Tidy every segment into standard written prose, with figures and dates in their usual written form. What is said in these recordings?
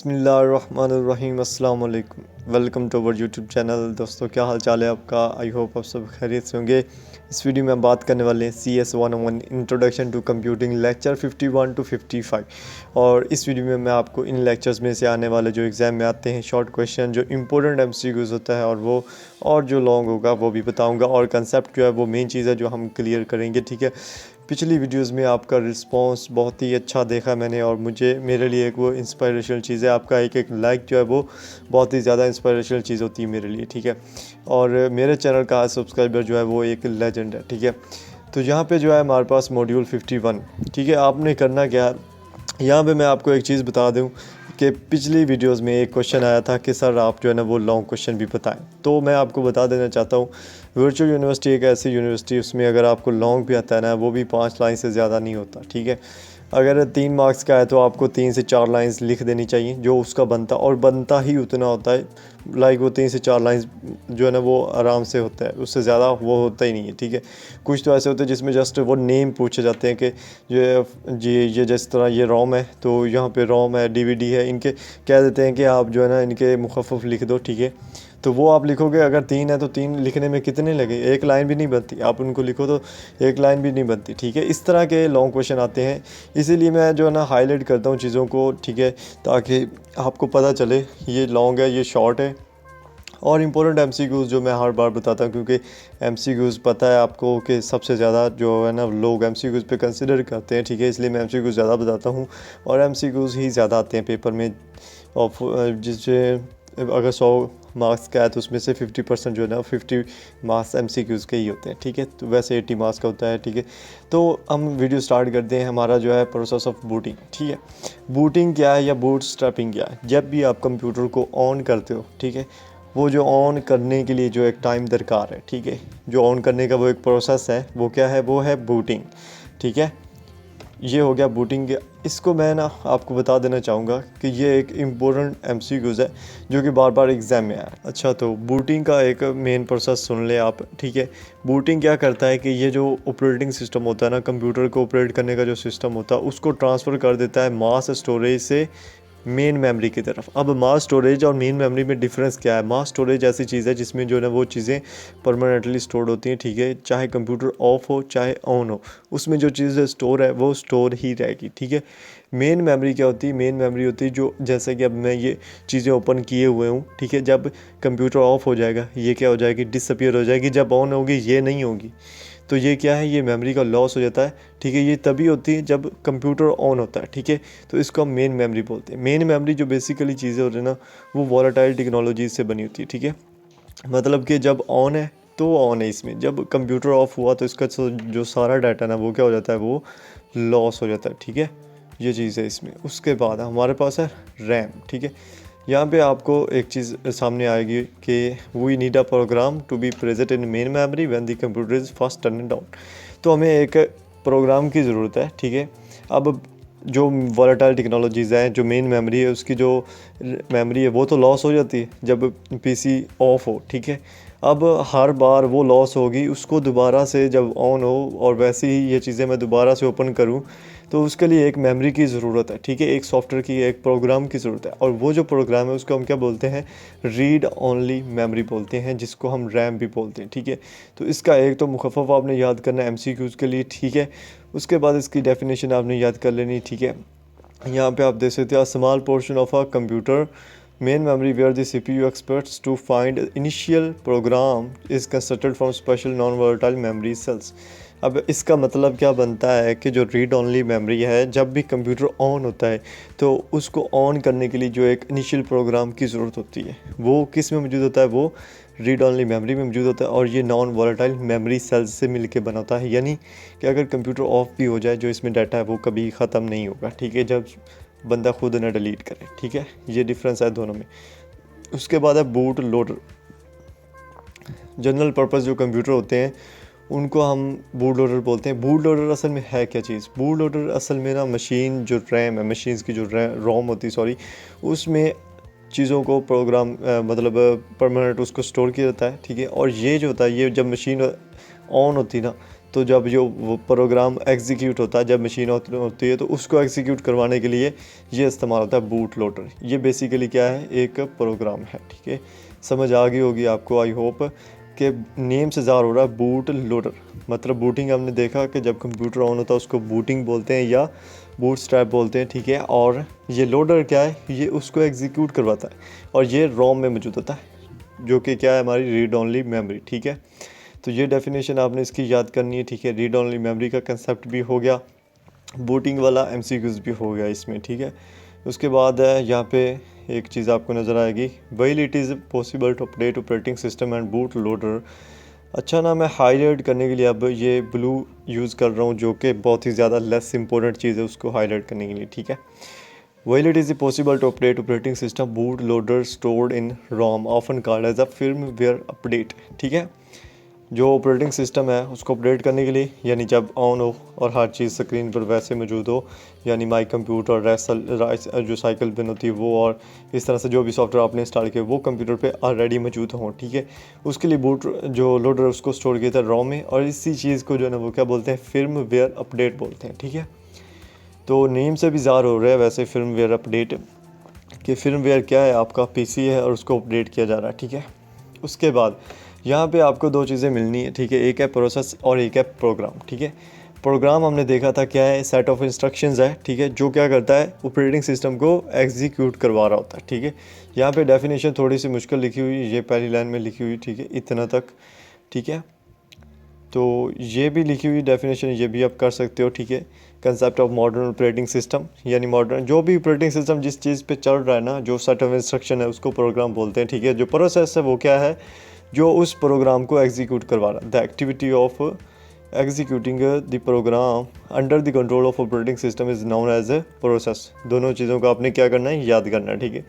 बिस्मिल्लाहिर्रहमानिर्रहीम अस्सलाम वालेकुम। Welcome to our YouTube channel. दोस्तों, क्या हाल चाल है आपका? आई होप आप सब खैरियत से होंगे। इस वीडियो में हम बात करने वाले हैं CS 101 introduction to computing lecture 51 to 55। और इस वीडियो में मैं आपको इन लेक्चर्स में से आने वाले जो एग्ज़ाम में आते हैं शॉर्ट क्वेश्चन, जो इंपॉर्टेंट MCQs होता है और जो लॉन्ग होगा वो भी बताऊँगा। और कंसेप्ट जो है वो मेन चीज़ है जो हम क्लियर करेंगे, ठीक है। पिछली वीडियोस में आपका रिस्पांस बहुत ही अच्छा देखा मैंने, और मेरे लिए एक वो इंस्पायरेशनल चीज़ है। आपका एक लाइक जो है वो बहुत ही ज़्यादा इंस्पायरेशनल चीज़ होती है मेरे लिए, ठीक है। और मेरे चैनल का सब्सक्राइबर जो है वो एक लेजेंड है, ठीक है। तो यहाँ पे जो है हमारे पास मॉड्यूल 51, ठीक है। आपने करना क्या, यहाँ पे मैं आपको एक चीज़ बता दूँ कि पिछली वीडियोस में एक क्वेश्चन आया था कि सर आप जो है ना वो लॉन्ग क्वेश्चन भी बताएं। तो मैं आपको बता देना चाहता हूँ, वर्चुअल यूनिवर्सिटी एक ऐसी यूनिवर्सिटी, उसमें अगर आपको लॉन्ग भी आता है ना, वो भी 5 लाइन से ज़्यादा नहीं होता, ठीक है। अगर 3 मार्क्स का है तो आपको 3 से 4 लाइंस लिख देनी चाहिए, जो उसका बनता, और बनता ही उतना होता है। लाइक वो 3 से 4 लाइंस जो है ना वो आराम से होता है, उससे ज़्यादा वो होता ही नहीं है, ठीक है। कुछ तो ऐसे होते हैं जिसमें जस्ट वो नेम पूछे जाते हैं कि ये जिस तरह ये रोम है, तो यहाँ पे रोम है, DVD है, इनके कह देते हैं कि आप जो है ना इनके मुखफ़फ़ लिख दो, ठीक है। तो वो आप लिखोगे, अगर 3 है तो 3 लिखने में कितने लगे, एक लाइन भी नहीं बनती। आप उनको लिखो तो एक लाइन भी नहीं बनती, ठीक है। इस तरह के लॉन्ग क्वेश्चन आते हैं, इसीलिए मैं जो है ना हाईलाइट करता हूँ चीज़ों को, ठीक है, ताकि आपको पता चले ये लॉन्ग है, ये शॉर्ट है। और इम्पोर्टेंट MCQs जो मैं हर बार बताता हूँ, क्योंकि MCQs पता है आपको कि सबसे ज़्यादा जो है ना लोग MCQs पे कंसिडर करते हैं, ठीक है। इसलिए मैं MCQs ज़्यादा बताता हूँ, और MCQs ही ज़्यादा आते हैं पेपर में। और जिससे अगर 100 मार्क्स का है तो उसमें से 50% जो है ना 50 मार्क्स MCQs के ही होते हैं, ठीक है। तो वैसे 80 मार्क्स का होता है, ठीक है। तो हम वीडियो स्टार्ट करते हैं। हमारा जो है प्रोसेस ऑफ बूटिंग, ठीक है। बूटिंग क्या है या बूट स्ट्रैपिंग क्या है? जब भी आप कंप्यूटर को ऑन करते हो, ठीक है, वो जो ऑन करने के लिए जो एक टाइम दरकार है, ठीक है, जो ऑन करने का वो एक प्रोसेस है, वो क्या है? वो है बूटिंग, ठीक है। ये हो गया बूटिंग। इसको मैं ना आपको बता देना चाहूँगा कि ये एक इम्पोर्टेंट MCQs है जो कि बार बार एग्ज़ाम में आया। अच्छा, तो बूटिंग का एक मेन प्रोसेस सुन ले आप, ठीक है। बूटिंग क्या करता है कि ये जो ऑपरेटिंग सिस्टम होता है ना, कंप्यूटर को ऑपरेट करने का जो सिस्टम होता है, उसको ट्रांसफ़र कर देता है मास स्टोरेज से मेन मेमोरी की तरफ। अब मास स्टोरेज और मेन मेमोरी में डिफरेंस क्या है? मास स्टोरेज ऐसी चीज़ है जिसमें जो है ना वो चीज़ें परमानेंटली स्टोर होती हैं, ठीक है। चाहे कंप्यूटर ऑफ हो चाहे ऑन हो, उसमें जो चीज़ स्टोर है वो स्टोर ही रहेगी, ठीक है। मेन मेमोरी क्या होती है? मेन मेमोरी होती है जो, जैसे कि अब मैं ये चीज़ें ओपन किए हुए हूँ, ठीक है। जब कंप्यूटर ऑफ हो जाएगा ये क्या हो जाएगी? डिसअपियर हो जाएगी। जब ऑन होगी ये नहीं होगी। तो ये क्या है? ये मेमोरी का लॉस हो जाता है, ठीक है। ये तभी होती है जब कंप्यूटर ऑन होता है, ठीक है। तो इसको हम मेन मेमोरी बोलते हैं। मेन मेमोरी जो बेसिकली चीज़ें होती है ना, वो वॉलेटाइल टेक्नोलॉजी से बनी होती है, ठीक है। मतलब कि जब ऑन है तो ऑन है इसमें, जब कंप्यूटर ऑफ हुआ तो इसका जो सारा डाटा ना वो क्या हो जाता है? वो लॉस हो जाता है, ठीक है। ये चीज़ है इसमें। उसके बाद हमारे पास है रैम, ठीक है। यहाँ पे आपको एक चीज़ सामने आएगी कि we need a program to be present in main memory when the computer is first turned down. तो हमें एक प्रोग्राम की ज़रूरत है, ठीक है। अब जो वॉलेटाइल टेक्नोलॉजीज़ हैं, जो मेन मेमोरी है उसकी जो मेमोरी है वो तो लॉस हो जाती है जब PC ऑफ हो, ठीक है। अब हर बार वो लॉस होगी, उसको दोबारा से जब ऑन हो, और वैसे ही ये चीज़ें मैं दोबारा से ओपन करूं, तो उसके लिए एक मेमोरी की ज़रूरत है, ठीक है। एक सॉफ्टवेयर की, एक प्रोग्राम की ज़रूरत है। और वो जो प्रोग्राम है उसको हम क्या बोलते हैं? रीड ओनली मेमोरी बोलते हैं, जिसको हम रैम भी बोलते हैं, ठीक है। तो इसका एक तो मुखफ़फ़ आपने याद करना है MCQs के लिए, ठीक है। उसके बाद इसकी डेफिनेशन आपने याद कर लेनी, ठीक है। यहाँ पे आप देख सकते हैं, small portion of a computer main memory where the CPU expects to find initial program is constructed from special non-volatile memory cells। अब इसका मतलब क्या बनता है कि जो रीड ओनली मेमोरी है, जब भी कंप्यूटर ऑन होता है तो उसको ऑन करने के लिए जो एक इनिशियल प्रोग्राम की ज़रूरत होती है, वो किस में मौजूद होता है? वो रीड ओनली मेमोरी में मौजूद होता है। और ये नॉन वॉलेटाइल मेमोरी सेल्स से मिलके बना होता है, यानी कि अगर कंप्यूटर ऑफ भी हो जाए, जो इसमें डाटा है वो कभी ख़त्म नहीं होगा, ठीक है, जब बंदा खुद ना डिलीट करे, ठीक है। ये डिफरेंस है दोनों में। उसके बाद है बूट लोडर। जनरल पर्पस जो कंप्यूटर होते हैं उनको हम बूट लोडर बोलते हैं। बूट लोडर असल में है क्या चीज़? बूट लोडर असल में ना मशीन जो रैम है, मशीन्स की जो रोम होती है, सॉरी, उसमें चीज़ों को प्रोग्राम मतलब परमानेंट उसको स्टोर किया जाता है, ठीक है। और ये जो होता है, ये जब मशीन ऑन होती है ना, तो जब जो वो प्रोग्राम एग्जीक्यूट होता है, जब मशीन होती है तो उसको एग्जीक्यूट करवाने के लिए ये इस्तेमाल होता है बूट लोडर। ये बेसिकली क्या है, एक प्रोग्राम है, ठीक है। समझ आ गई होगी आपको, आई होप कि नेम से ज़ाहिर हो रहा है बूट लोडर। मतलब बूटिंग हमने देखा कि जब कंप्यूटर ऑन होता है उसको बूटिंग बोलते हैं या बूट स्ट्रैप बोलते हैं, ठीक है। और ये लोडर क्या है, ये उसको एग्जीक्यूट करवाता है और ये रोम में मौजूद होता है, जो कि क्या है, हमारी रीड ओनली मेमोरी, ठीक है। तो ये डेफिनेशन आपने इसकी याद करनी है, ठीक है। रीड ओनली मेमोरी का कंसेप्ट भी हो गया, बूटिंग वाला एमसीक्यूज भी हो गया इसमें, ठीक है। उसके बाद है यहाँ पे एक चीज़ आपको नज़र आएगी, while it is possible to update operating system and boot loader. अच्छा ना, मैं हाईलाइट करने के लिए अब ये ब्लू यूज़ कर रहा हूँ, जो कि बहुत ही ज़्यादा लेस इंपॉर्टेंट चीज़ है उसको हाईलाइट करने के लिए, ठीक है। While it is possible to update operating system boot loader stored in ROM often called as a firmware update, ठीक है। जो ऑपरेटिंग सिस्टम है उसको अपडेट करने के लिए, यानी जब ऑन हो और हर चीज़ स्क्रीन पर वैसे मौजूद हो, यानी माई कंप्यूटर रेसल जो साइकिल पिन होती है वो, और इस तरह से जो भी सॉफ्टवेयर आपने इंस्टॉल किया वो कंप्यूटर पे ऑलरेडी मौजूद हो, ठीक है। उसके लिए बूट जो लोडर उसको स्टोर किया था रोम में, और इसी चीज़ को जो है ना वो क्या बोलते हैं, फर्मवेयर अपडेट बोलते हैं, ठीक है। तो नेम से भी ज़ाहिर हो रहा है वैसे फर्मवेयर अपडेट, कि फर्मवेयर क्या है, आपका पीसी है और उसको अपडेट किया जा रहा है, ठीक है। उसके बाद यहाँ पे आपको दो चीज़ें मिलनी है, ठीक है। एक है प्रोसेस और एक है प्रोग्राम, ठीक है। प्रोग्राम हमने देखा था क्या है, सेट ऑफ इंस्ट्रक्शंस है, ठीक है, जो क्या करता है, ऑपरेटिंग सिस्टम को एग्जीक्यूट करवा रहा होता है, ठीक है। यहाँ पे डेफिनेशन थोड़ी सी मुश्किल लिखी हुई, ये पहली लाइन में लिखी हुई, ठीक है, इतना तक, ठीक है। तो ये भी लिखी हुई डेफिनेशन, ये भी आप कर सकते हो, ठीक है। Concept of modern operating system, यानी मॉडर्न जो भी ऑपरेटिंग सिस्टम जिस चीज़ पे चल रहा है ना, जो सेट ऑफ इंस्ट्रक्शन है उसको प्रोग्राम बोलते हैं, ठीक है। जो प्रोसेस है वो क्या है, जो उस प्रोग्राम को एग्जीक्यूट करवा रहा है। The activity of executing the program under the control of operating system is known as a process. दोनों चीज़ों को आपने क्या करना है, याद करना है, ठीक है।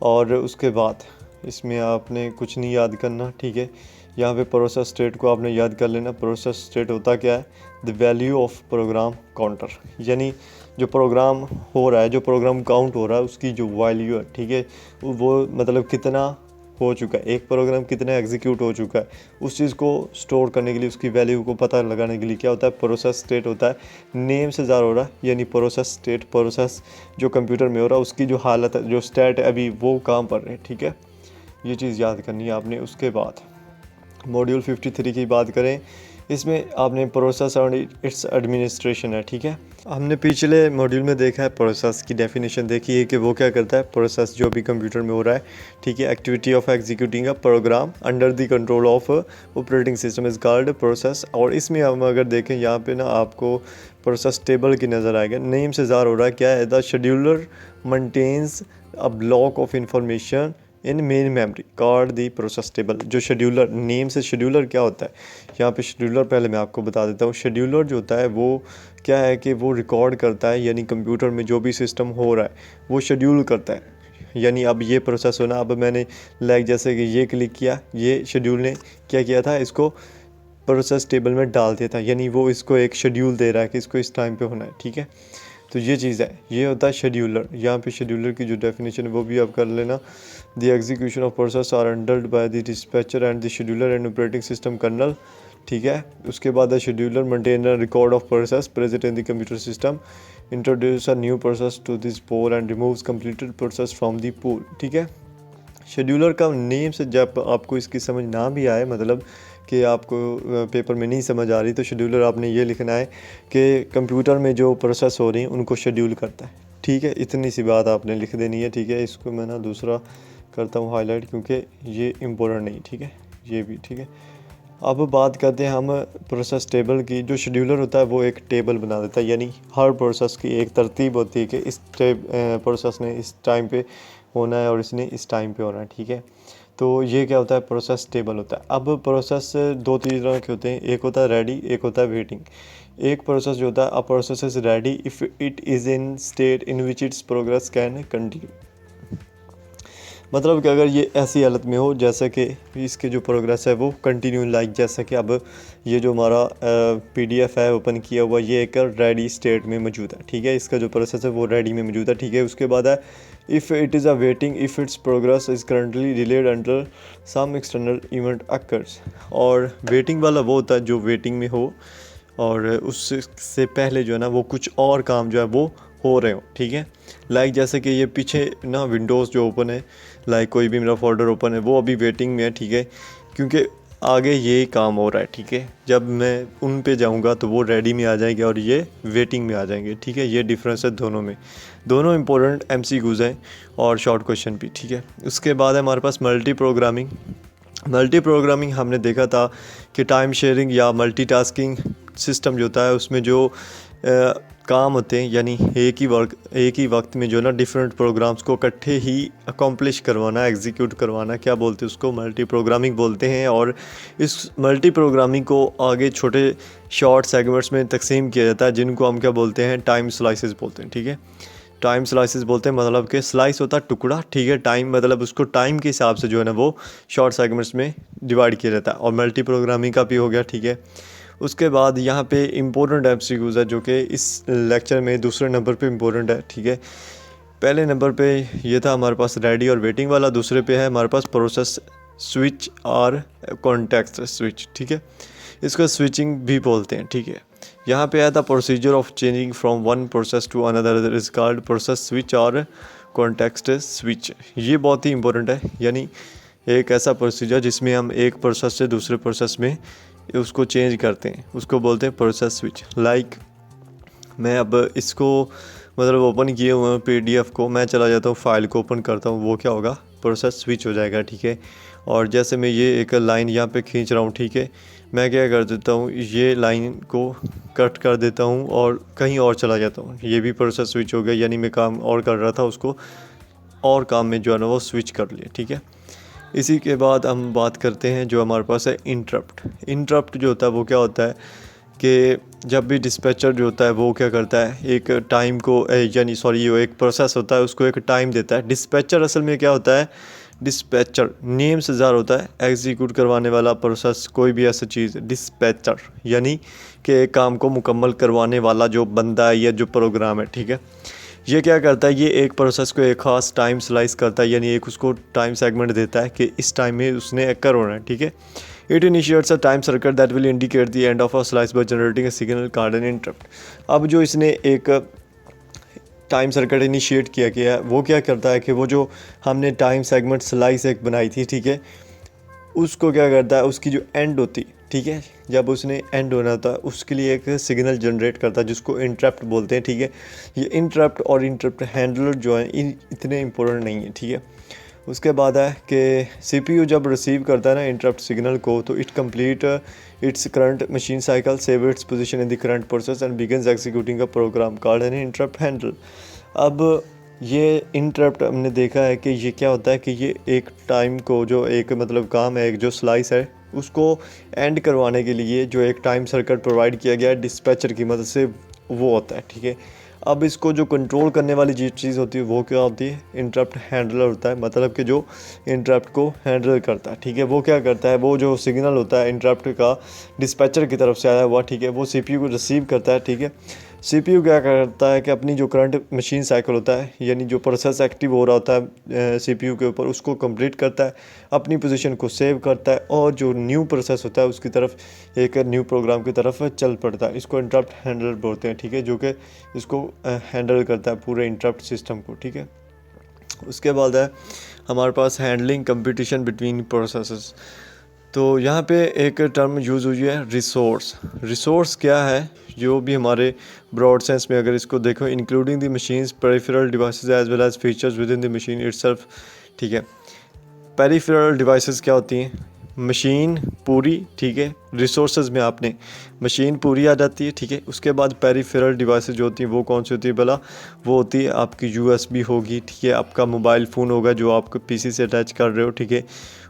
और उसके बाद इसमें आपने कुछ नहीं याद करना, ठीक है। यहाँ पे प्रोसेस स्टेट को आपने याद कर लेना। प्रोसेस स्टेट होता क्या है, the value of program counter, यानी जो प्रोग्राम हो रहा है, जो प्रोग्राम काउंट हो रहा है उसकी जो वैल्यू है, ठीक है, वो मतलब कितना हो चुका है, एक प्रोग्राम कितना एग्जीक्यूट हो चुका है, उस चीज़ को स्टोर करने के लिए, उसकी वैल्यू को पता लगाने के लिए क्या होता है, प्रोसेस स्टेट होता है। नेम से ज़्यादा हो रहा है, यानी प्रोसेस स्टेट, प्रोसेस जो कंप्यूटर में हो रहा है उसकी जो हालत है, जो स्टेट है अभी वो काम कर रहे हैं, ठीक है। ये चीज़ याद करनी है आपने। उसके बाद मॉड्यूल 53 की बात करें, इसमें आपने प्रोसेस और इट्स एडमिनिस्ट्रेशन है, ठीक है। हमने पिछले मॉड्यूल में देखा है, प्रोसेस की डेफिनेशन देखी है कि वो क्या करता है, प्रोसेस जो भी कंप्यूटर में हो रहा है, ठीक है, activity of executing a program under the control of operating system is called process. और इसमें हम अगर देखें यहाँ पे ना, आपको प्रोसेस टेबल की नज़र आएगा। नेम से ज़ाहिर हो रहा है क्या है, the scheduler maintains a block of information in main memory called the process table. जो शेड्यूलर, नेम से शेड्यूलर क्या होता है, यहाँ पे शेड्यूलर पहले मैं आपको बता देता हूँ। शेड्यूलर जो होता है वो क्या है कि वो रिकॉर्ड करता है, यानी कंप्यूटर में जो भी सिस्टम हो रहा है वो शेड्यूल करता है। यानी अब ये प्रोसेस होना, अब मैंने लाइक जैसे कि ये क्लिक किया, ये शेड्यूल ने क्या किया था, इसको प्रोसेस टेबल में डाल दिया था, यानी वो इसको एक शेड्यूल दे रहा है कि इसको इस टाइम पे होना है, ठीक है। तो ये चीज़ है, ये होता है शेड्यूलर। यहाँ पे शेड्यूलर की जो डेफिनेशन है वो भी आप कर लेना। The execution of process are handled by the dispatcher and the scheduler and operating system kernel, ठीक है। उसके बाद the scheduler maintain a record of process present in the computer system, introduce a new process to this pool and removes completed process from the pool, ठीक है। Scheduler का name से जब आपको इसकी समझ ना भी आए, मतलब कि आपको पेपर में नहीं समझ आ रही, तो शेड्यूलर आपने ये लिखना है कि कंप्यूटर में जो प्रोसेस हो रही हैं उनको शेड्यूल करता है, ठीक है। इतनी सी बात आपने लिख देनी है, ठीक है। इसको मैं ना दूसरा करता हूँ हाईलाइट, क्योंकि ये इम्पोर्टेंट नहीं, ठीक है, ये भी, ठीक है। अब बात करते हैं हम प्रोसेस टेबल की। जो शेड्यूलर होता है वो एक टेबल बना देता है, यानी हर प्रोसेस की एक तरतीब होती है कि इस प्रोसेस ने इस टाइम पे होना है और इसने इस टाइम पे होना है, ठीक है। तो ये क्या होता है, प्रोसेस टेबल होता है। अब प्रोसेस दो तीन तरह के होते हैं, एक होता है रेडी, एक होता है वेटिंग। एक प्रोसेस जो होता है, a process is ready if it is in state in which it's progress can continue. मतलब कि अगर ये ऐसी हालत में हो जैसे कि इसके जो प्रोग्रेस है वो कंटिन्यू, लाइक जैसे कि अब ये जो हमारा PDF है ओपन किया हुआ, ये एक रेडी स्टेट में मौजूद है, ठीक है। इसका जो प्रोसेस है वो रेडी में मौजूद है, ठीक है। उसके बाद है if it is a waiting if its progress is currently delayed until some external event occurs. और वेटिंग वाला वो होता है जो वेटिंग में हो, और उससे पहले जो है ना वो कुछ और काम जो है वो हो रहे हो, ठीक है। लाइक जैसे कि ये पीछे ना विंडोज़ जो ओपन है, लाइक कोई भी मेरा फोल्डर ओपन है वो अभी वेटिंग में है, ठीक है, क्योंकि आगे ये काम हो रहा है, ठीक है। जब मैं उन पे जाऊंगा तो वो रेडी में आ जाएंगे और ये वेटिंग में आ जाएंगे, ठीक है। ये डिफरेंस है दोनों में। दोनों इंपॉर्टेंट MCQs हैं और शॉर्ट क्वेश्चन भी, ठीक है। उसके बाद है हमारे पास मल्टी प्रोग्रामिंग हमने देखा था कि टाइम शेयरिंग या मल्टीटास्किंग सिस्टम जो होता है उसमें जो काम होते हैं, यानी एक ही वक्त में जो ना डिफरेंट प्रोग्राम्स को इकट्ठे ही अकम्प्लिश करवाना, एग्जीक्यूट करवाना, क्या बोलते हैं उसको, मल्टी प्रोग्रामिंग बोलते हैं। और इस मल्टी प्रोग्रामिंग को आगे छोटे शॉर्ट सेगमेंट्स में तकसीम किया जाता है, जिनको हम क्या बोलते हैं, टाइम स्लाइसेस बोलते हैं, ठीक है। टाइम स्लाइसेस बोलते हैं, मतलब कि स्लाइस होता है टुकड़ा, ठीक है। टाइम मतलब उसको टाइम के हिसाब से जो है ना वो शॉर्ट सेगमेंट्स में डिवाइड किया जाता है। और मल्टी प्रोग्रामिंग का भी हो गया, ठीक है। उसके बाद यहाँ पे इम्पोर्टेंट MCQs है जो कि इस लेक्चर में दूसरे नंबर पे इम्पोर्टेंट है, ठीक है। पहले नंबर पे ये था हमारे पास रेडी और वेटिंग वाला, दूसरे पे है हमारे पास प्रोसेस स्विच और कॉन्टेक्स्ट स्विच, ठीक है। इसको स्विचिंग भी बोलते हैं, ठीक है। यहाँ पे आया था procedure of changing from one process to another is called process switch और कॉन्टेक्स्ट स्विच। ये बहुत ही इंपॉर्टेंट है, यानी एक ऐसा प्रोसीजर जिसमें हम एक प्रोसेस से दूसरे प्रोसेस में उसको चेंज करते हैं, उसको बोलते हैं प्रोसेस स्विच। लाइक मैं अब इसको मतलब ओपन किए हुए PDF को, मैं चला जाता हूँ फाइल को ओपन करता हूँ, वो क्या होगा, प्रोसेस स्विच हो जाएगा, ठीक है। और जैसे मैं ये एक लाइन यहाँ पे खींच रहा हूँ, ठीक है, मैं क्या कर देता हूँ, ये लाइन को कट कर देता हूँ और कहीं और चला जाता हूँ, ये भी प्रोसेस स्विच हो गया। यानी मैं काम और कर रहा था, उसको और काम में जो है ना वो स्विच कर लिया, ठीक है। इसी के बाद हम बात करते हैं जो हमारे पास है इंटरप्ट जो होता है वो क्या होता है कि जब भी डिस्पैचर जो होता है वो क्या करता है, एक टाइम को यानी सॉरी वो एक प्रोसेस होता है उसको एक टाइम देता है। डिस्पैचर असल में क्या होता है, डिस्पैचर नेम से ज़ाहिर होता है एग्जीक्यूट करवाने वाला प्रोसेस, कोई भी ऐसा चीज़। डिस्पैचर यानी कि एक काम को मुकम्मल करवाने वाला जो बंदा है या जो प्रोग्राम है, ठीक है। ये क्या करता है, ये एक प्रोसेस को एक खास टाइम स्लाइस करता है, यानी एक उसको टाइम सेगमेंट देता है कि इस टाइम में उसने कर होना है, ठीक है। It initiates a time circle that will indicate the end of a slice by generating a signal called an interrupt. अब जो इसने एक टाइम सर्कल इनिशिएट किया गया है वो क्या करता है कि वो जो हमने टाइम सेगमेंट स्लाइस एक बनाई थी, ठीक है, उसको क्या करता है, उसकी जो एंड होती, ठीक है, जब उसने एंड होना होता है उसके लिए एक सिग्नल जनरेट करता है जिसको इंटरप्ट बोलते हैं, ठीक है। ये इंटरप्ट और इंटरप्ट हैंडलर जो है इतने इंपॉर्टेंट नहीं है, ठीक है। उसके बाद है कि CPU जब रिसीव करता है ना इंटरप्ट सिग्नल को, तो it completes its current machine cycle, save its position in the current process and begins executing a program called an interrupt handle. अब ये इंटरप्ट हमने देखा है कि ये क्या होता है कि ये एक टाइम को जो एक मतलब काम है, एक जो स्लाइस है उसको एंड करवाने के लिए जो एक टाइम सर्किट प्रोवाइड किया गया है डिस्पैचर की मदद से, वो होता है, ठीक है। अब इसको जो कंट्रोल करने वाली चीज़ होती है वो क्या होती है, इंटरप्ट हैंडलर होता है, मतलब कि जो इंटरप्ट को हैंडल करता है, ठीक है। वो क्या करता है, वो जो सिग्नल होता है इंटरप्ट का डिस्पैचर की तरफ से आया हुआ, ठीक है, वो CPU को रिसीव करता है, ठीक है। CPU क्या करता है कि अपनी जो करंट मशीन साइकिल होता है, यानी जो प्रोसेस एक्टिव हो रहा होता है CPU के ऊपर, उसको कंप्लीट करता है, अपनी पोजीशन को सेव करता है और जो न्यू प्रोसेस होता है उसकी तरफ एक न्यू प्रोग्राम की तरफ चल पड़ता है। इसको इंटरप्ट हैंडलर बोलते हैं, ठीक है, जो कि इसको हैंडल करता है पूरे इंटरप्ट सिस्टम को, ठीक है। उसके बाद है हमारे पास हैंडलिंग कंपटीशन बिटवीन प्रोसेसेस। तो यहाँ पे एक टर्म यूज़ हुई है रिसोर्स क्या है, जो भी हमारे ब्रॉड सेंस में अगर इसको देखो, including the machines peripheral devices as well as features within the machine itself, ठीक है। पेरिफेरल डिवाइसेस क्या होती हैं, मशीन पूरी, ठीक है, रिसोर्सेज में आपने मशीन पूरी आ जाती है, ठीक है। उसके बाद पेरिफेरल डिवाइसेस जो होती हैं वो कौन सी होती है भला, वो होती है आपकी USB होगी, ठीक है, आपका मोबाइल फ़ोन होगा जो आप PC से अटैच कर रहे हो, ठीक है,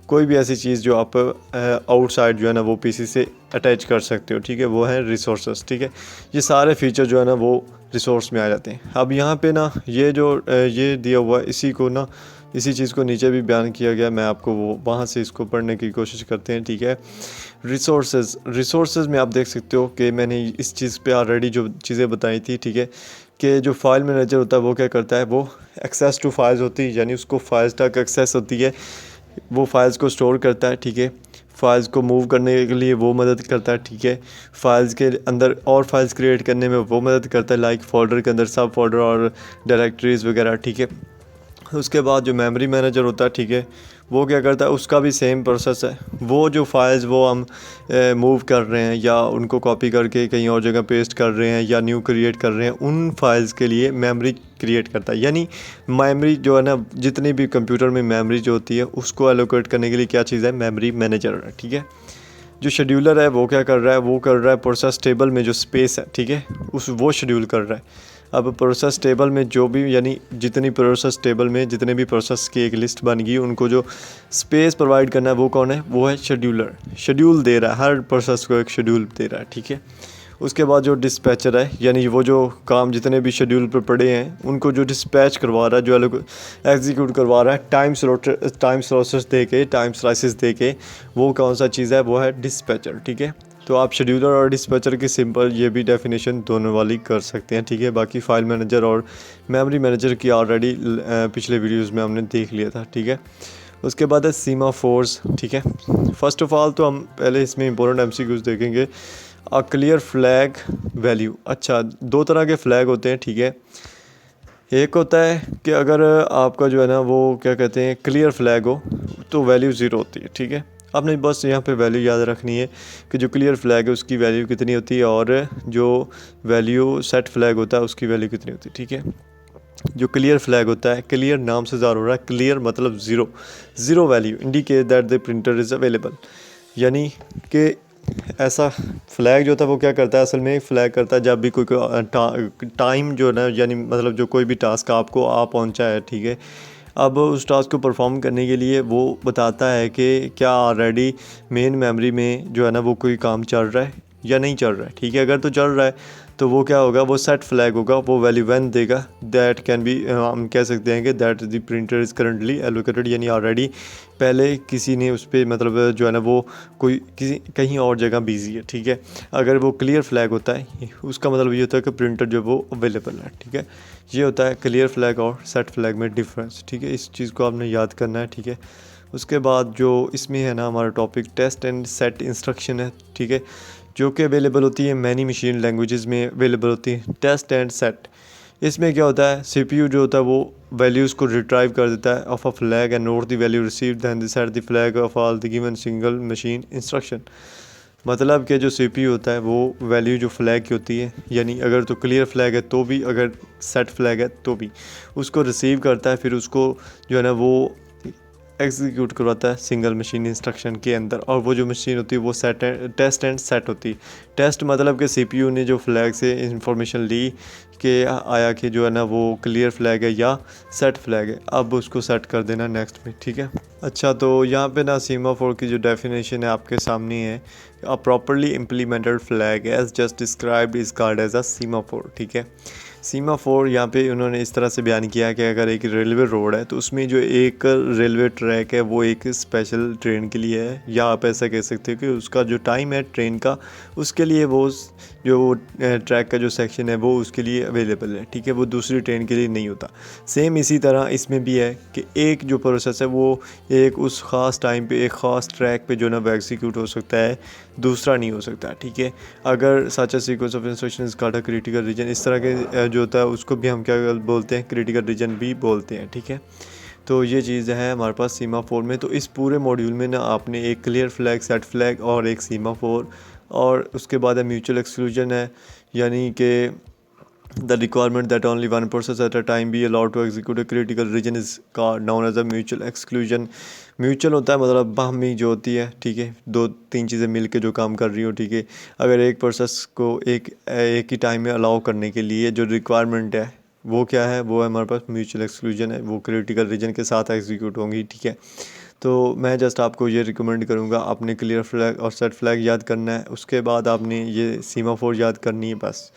कोई भी ऐसी चीज़ जो आप आउटसाइड जो है ना वो PC से अटैच कर सकते हो, ठीक है, वो है रिसोर्सेज, ठीक है। ये सारे फीचर जो है ना वो रिसोर्स में आ जाते हैं। अब यहाँ पे ना ये जो ये दिया हुआ है इसी को ना, इसी चीज़ को नीचे भी बयान किया गया, मैं आपको वो वहाँ से इसको पढ़ने की कोशिश करते हैं, ठीक है। रिसोर्सेज में आप देख सकते हो कि मैंने इस चीज़ पे ऑलरेडी जो चीज़ें बताई थी, ठीक है, कि जो फाइल मैनेजर होता है वो क्या करता है, वो एक्सेस टू फाइल्स होती है, यानी उसको फाइल्स तक एक्सेस होती है, वो फाइल्स को स्टोर करता है, ठीक है। फाइल्स को मूव करने के लिए वो मदद करता है, ठीक है। फाइल्स के अंदर और फाइल्स क्रिएट करने में वो मदद करता है, लाइक फोल्डर के अंदर सब फोल्डर और डायरेक्टरीज वगैरह, ठीक है। उसके बाद जो मेमोरी मैनेजर होता है, ठीक है, वो क्या करता है, उसका भी सेम प्रोसेस है। वो जो फाइल्स वो हम मूव कर रहे हैं या उनको कॉपी करके कहीं और जगह पेस्ट कर रहे हैं या न्यू क्रिएट कर रहे हैं, उन फाइल्स के लिए मेमोरी क्रिएट करता है। यानी मेमोरी जो है ना, जितनी भी कंप्यूटर में मेमोरी जो होती है उसको एलोकेट करने के लिए क्या चीज़ है, मेमोरी मैनेजर है, ठीक है। जो शेड्यूलर है वो क्या कर रहा है, वो कर रहा है प्रोसेस टेबल में जो स्पेस है, ठीक है, वो शेड्यूल कर रहा है। अब प्रोसेस टेबल में जो भी, यानी जितनी प्रोसेस टेबल में जितने भी प्रोसेस की एक लिस्ट बन गई, उनको जो स्पेस प्रोवाइड करना है वो कौन है, वो है शेड्यूलर। शेड्यूल दे रहा है, हर प्रोसेस को एक शेड्यूल दे रहा है, ठीक है। उसके बाद जो डिस्पैचर है, यानी वो जो काम जितने भी शेड्यूल पर पड़े हैं उनको जो डिस्पैच करवा रहा है, जो अलग एग्जीक्यूट करवा रहा है टाइम स्लॉट्स दे के, टाइम स्लाइसेस दे के, वो कौन सा चीज़ है, वो है डिस्पैचर, ठीक है। तो आप शेड्यूलर और डिस्पैचर की सिंपल ये भी डेफिनेशन दोनों वाली कर सकते हैं, ठीक है। बाकी फाइल मैनेजर और मेमोरी मैनेजर की ऑलरेडी पिछले वीडियोस में हमने देख लिया था, ठीक है। उसके बाद है सीमाफोर्स, ठीक है। फर्स्ट ऑफ ऑल तो हम पहले इसमें इंपॉर्टेंट एमसीक्यूज देखेंगे। अ क्लियर फ्लैग वैल्यू, अच्छा, दो तरह के फ्लैग होते हैं, ठीक है। एक होता है कि अगर आपका जो है ना वो क्या कहते हैं क्लियर फ्लैग हो तो वैल्यू ज़ीरो होती है, ठीक है। आपने बस यहाँ पे वैल्यू याद रखनी है कि जो क्लियर फ्लैग है उसकी वैल्यू कितनी होती है और जो वैल्यू सेट फ्लैग होता है उसकी वैल्यू कितनी होती है, ठीक है। जो क्लियर फ्लैग होता है, क्लियर नाम से ज़ाहिर हो रहा है, क्लियर मतलब zero value indicate that the printer is available. यानी कि ऐसा फ्लैग जो होता है वो क्या करता है, असल में फ्लैग करता है जब भी कोई टाइम जो है ना, यानी मतलब जो कोई भी टास्क आपको आ पहुंचा है, ठीक है। अब उस टास्क को परफॉर्म करने के लिए वो बताता है कि क्या ऑलरेडी मेन मेमोरी में जो है ना वो कोई काम चल रहा है या नहीं चल रहा है, ठीक है। अगर तो चल रहा है तो वो क्या होगा, वो सेट फ्लैग होगा, वो वैल्यू 1 देगा। दैट कैन बी, हम कह सकते हैं कि that the printer is currently allocated, यानी ऑलरेडी पहले किसी ने उस पर मतलब जो है ना वो कोई किसी कहीं और जगह बिजी है, ठीक है। अगर वो क्लियर फ्लैग होता है उसका मतलब ये होता है कि प्रिंटर जो वो अवेलेबल है, ठीक है। ये होता है क्लियर फ्लैग और सेट फ्लैग में डिफरेंस, ठीक है। इस चीज़ को आपने याद करना है, ठीक है। उसके बाद जो इसमें है ना हमारा topic test and set instruction है, ठीक है, जो कि अवेलेबल होती है मैनी मशीन लैंग्वेजेस में अवेलेबल होती है टेस्ट एंड सेट। इसमें क्या होता है, सीपीयू जो होता है वो वैल्यूज़ को रिट्राइव कर देता है of a flag and note the value received then the set the flag of all the given single machine instruction. मतलब कि जो सीपीयू होता है वो वैल्यू जो फ्लैग की होती है, यानी अगर तो क्लियर फ्लैग है तो भी, अगर सेट फ्लैग है तो भी, उसको रिसीव करता है, फिर उसको जो है ना वो एग्जीक्यूट करवाता है सिंगल मशीन इंस्ट्रक्शन के अंदर। और वो जो मशीन होती है वो टेस्ट एंड सेट होती है। टेस्ट मतलब कि सीपीयू ने जो फ्लैग से इंफॉर्मेशन ली कि आया कि जो है ना वो क्लियर फ्लैग है या सेट फ्लैग है, अब उसको सेट कर देना नेक्स्ट में, ठीक है। अच्छा, तो यहाँ पे ना सीमाफोर की जो डेफिनेशन है आपके सामने है, a properly implemented flag as just described is called as a semaphore, ठीक है। सीमाफोर यहाँ पे उन्होंने इस तरह से बयान किया है कि अगर एक रेलवे रोड है तो उसमें जो एक रेलवे ट्रैक है वो एक स्पेशल ट्रेन के लिए है, या आप ऐसा कह सकते हो कि उसका जो टाइम है ट्रेन का उसके लिए वो जो ट्रैक का जो सेक्शन है वो उसके लिए अवेलेबल है, ठीक है, वो दूसरी ट्रेन के लिए नहीं होता। सेम इसी तरह इसमें भी है कि एक जो प्रोसेस है वो एक उस ख़ास टाइम पे एक ख़ास ट्रैक पे जो ना वो एग्जीक्यूट हो सकता है, दूसरा नहीं हो सकता, ठीक है। अगर such sequence of instruction is called a critical region, इस तरह के जो होता है उसको भी हम क्या बोलते हैं, क्रिटिकल रीजन भी बोलते हैं, ठीक है। तो ये चीज़ है हमारे पास सीमाफोर में। तो इस पूरे मॉड्यूल में ना आपने एक क्लियर फ्लैग, सेट फ्लैग और एक सीमाफोर, और उसके बाद है म्यूचुअल एक्सक्लूजन है, यानी कि the requirement that only one process at a time be allowed to execute a critical region is known as a mutual exclusion. Mutual होता है मतलब बाहमी जो होती है, ठीक है, दो तीन चीज़ें मिलके जो काम कर रही हो, ठीक है। अगर एक प्रोसेस को एक ही टाइम में अलाउ करने के लिए जो रिक्वायरमेंट है वो क्या है, वो हमारे पास म्यूचुअल एक्सक्लूजन है, वो क्रिटिकल रीजन के साथ एग्जीक्यूट होंगी, ठीक है। तो मैं जस्ट आपको ये रिकमेंड करूँगा, आपने क्लियर फ्लैग और सेट फ्लैग याद करना है, उसके बाद आपने ये सीमाफोर याद करनी है, बस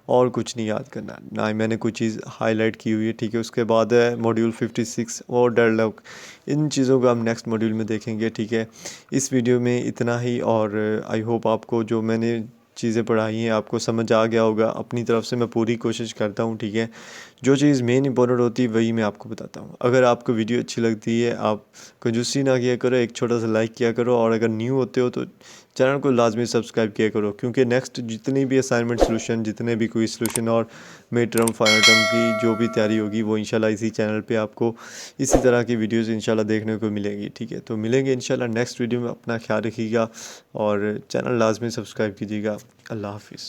और कुछ नहीं याद करना, ना ही मैंने कोई चीज़ हाईलाइट की हुई है, ठीक है। उसके बाद है मॉड्यूल 56 और डेडलॉक, इन चीज़ों को हम नेक्स्ट मॉड्यूल में देखेंगे, ठीक है। इस वीडियो में इतना ही, और आई होप आपको जो मैंने चीज़ें पढ़ाई हैं आपको समझ आ गया होगा। अपनी तरफ से मैं पूरी कोशिश करता हूँ, ठीक है। जो चीज़ मेन इंपॉर्टेंट होती है वही मैं आपको बताता हूँ। अगर आपको वीडियो अच्छी लगती है, आप कंजूसी ना किया करो, एक छोटा सा लाइक किया करो, और अगर न्यू होते हो तो चैनल को लाजमी सब्सक्राइब किया करो, क्योंकि नेक्स्ट जितनी भी असाइनमेंट सोल्यूशन, जितने भी कोई सोल्यूशन और मिड टर्म फाइनल टर्म की जो भी तैयारी होगी वो इंशाल्लाह इसी चैनल पे आपको इसी तरह की वीडियोस इंशाल्लाह देखने को मिलेंगी, ठीक है। तो मिलेंगे इंशाल्लाह नेक्स्ट वीडियो में। अपना ख्याल रखिएगा और चैनल लाजमी सब्सक्राइब कीजिएगा। अल्लाह हाफिज़।